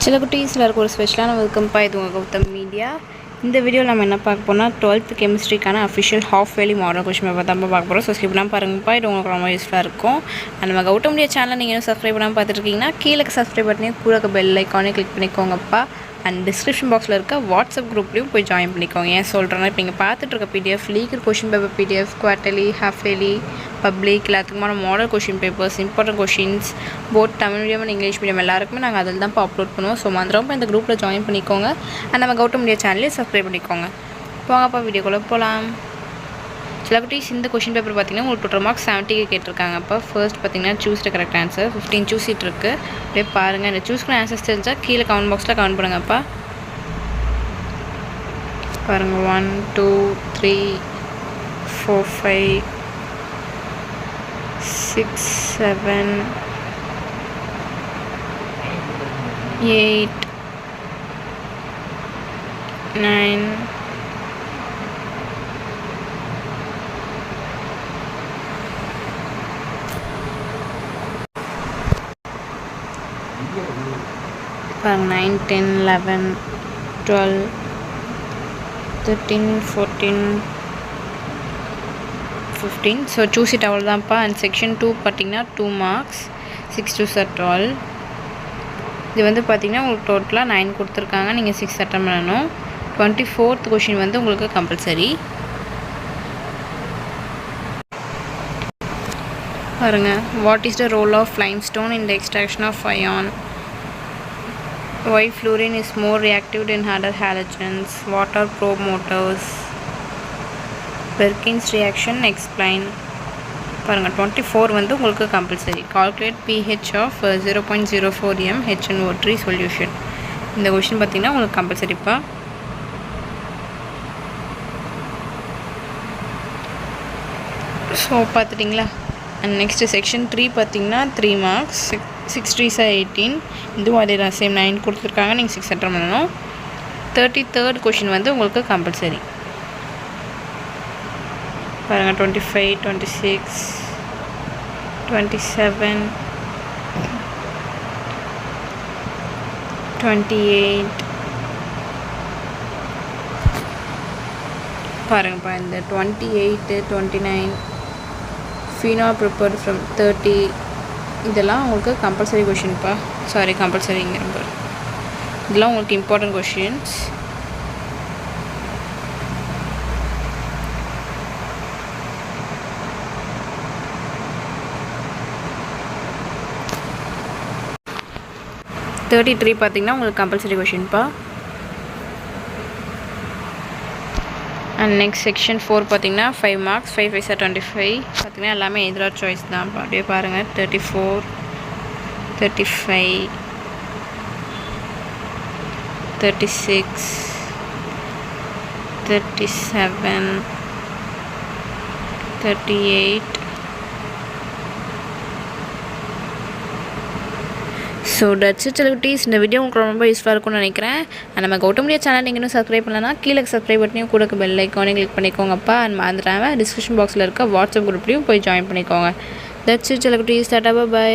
சில குட்டீஸில் இருக்க ஒரு ஸ்பெஷலான வெல்கம்ப்பா. இது உங்கள் கௌதம் மீடியா. இந்த வீடியோவில் நம்ம என்ன பார்க்க போனால் 12th கெமிஸ்ட்ரிக்கான அஃபிஷியல் ஹாஃப் வேலி மாடல் கொஸ்டின் பேப்பர் தான் பார்க்க போகிறோம். ஸோ ஸ்கிப் பண்ணாமல் பாருங்கப்பா, இது உங்களுக்கு ரொம்ப யூஸ்ஃபுல்லாக இருக்கும். நம்ம கௌதம் மீடியா சேனலை நீங்கள் இன்னும் சப்ஸ்கிரைப் பண்ணாமல் பார்த்துருக்கீங்கன்னா கீழே சப்ஸ்கிரைப் பட்டனையும் கூட பெல் ஐக்கானே கிளிக் பண்ணிக்கோங்கப்பா. அண்ட் டிஸ்கிரிப்ஷன் பாக்ஸில் இருக்க வாட்ஸ்அப் குரூப்லேயும் போய் ஜாயின் பண்ணிக்கோங்க. ஏன் சொல்கிறேன்னா, இப்போ நீங்கள் பார்த்துட்டு இருக்க PDF legal question paper PDF, quarterly, half yearly, public எல்லாத்துக்குமான model question papers, important questions, both Tamil medium and English medium எல்லாருக்குமே நாங்கள் அதில் தான் அப்லோட் பண்ணுவோம். ஸோ மறந்துடாமல் இந்த குரூப்பில் ஜாயின் பண்ணிக்கோங்க. அண்ட் நம்ம கௌதம் மீடியா சேனலையும் சப்ஸ்கிரைப் பண்ணிக்கோங்க. போங்கப்பா, வீடியோக்குள்ளே போகலாம். சில குட்டீஸ் இந்த கொஷின் பேப்பர் பார்த்தீங்கன்னா உங்களுக்கு டோட்டல் மார்க்ஸ் 70 கேட்டிருக்காங்க. அப்போ ஃபர்ஸ்ட் பார்த்தீங்கன்னா choose the correct answer. 15 choose சீட் இருக்குது. அப்படியே பாருங்கள். இந்த சூஸ்க்கு ஆன்சர்ஸ் தெரிஞ்சால் கீழே கமெண்ட் பாக்ஸில் கமெண்ட் பண்ணுங்கப்பா. பாருங்கள், 1 2 3 4 5 6 7 8 9 9 10 11 12 13 14 15. ஸோ சூஸ் இட் அவ்வளோதான்ப்பா. அண்ட் செக்ஷன் 2 பார்த்தீங்கன்னா 2 மார்க்ஸ், 6 2 12. இது வந்து பார்த்திங்கன்னா உங்களுக்கு டோட்டலாக 9 கொடுத்துருக்காங்க. நீங்கள் 6 அட்டன் பண்ணணும். 24th கொஷின் வந்து உங்களுக்கு கம்பல்சரி. பாருங்கள், what is the role of limestone in the extraction of iron? Why fluorine is more reactive than other halogens? What are promoters? Perkins reaction explain. பாருங்கள், 24 வந்து உங்களுக்கு compulsory. Calculate pH of 0.04 m HNO3 solution. இந்த question பார்த்தீங்கன்னா உங்களுக்கு கம்பல்சரிப்பா. So பார்த்துட்டிங்களா. And next section 3 பார்த்தீங்கன்னா 3 marks, 6 3 18. இதுவும் அதே தான், சேம் 9 கொடுத்துருக்காங்க. நீங்கள் 6 அட்டன் பண்ணணும். 33rd கொஷின் வந்து உங்களுக்கு கம்பல்சரி. பாருங்கள், 25 26 27 28. பாருங்கப்பா, இந்த 28 29 phenol prepared from 30 இதெல்லாம் உங்களுக்கு கம்பல்சரி கொஷின்ப்பா. சாரி, கம்பல்சரிங்கிற பாரு. இதெல்லாம் உங்களுக்கு இம்பார்ட்டன்ட் கொஷின்ஸ். பார்த்தீங்கன்னா உங்களுக்கு கம்பல்சரி கொஷின்ப்பா. அண்ட் நெக்ஸ்ட் செக்ஷன் 4 பார்த்தீங்கன்னா 5 மார்க்ஸ், 5 5 25. பார்த்தீங்கன்னா எல்லாமே எதிராக சாய்ஸ் தான். அப்படியே பாருங்கள், 34 35 36 37 38. ஸோ டட்ஸ் இட் குட்டீஸ். இந்த வீடியோ உங்களுக்கு ரொம்ப யூஸ்ஃபுல்லாக இருக்கும்னு நினைக்கிறேன். நம்ம கௌதம் மீடியா சேனல் நீங்கள் இன்னும் சப்ஸ்கிரைப் பண்ணலன்னா கீழே சப்ஸ்கிரைப் பட்டனையும் கூட பெல் ஐக்கானே கிளிக் பண்ணிக்கோங்கப்பா. அண்ட் மறந்துடாமல் டிஸ்கிரிப்ஷன் பாக்ஸில் இருக்க வாட்ஸ்அப் குரூப்லேயும் போய் ஜாயின் பண்ணிக்கோங்க. தட்ஸ் இட் குட்டீஸ். டாடா, பை.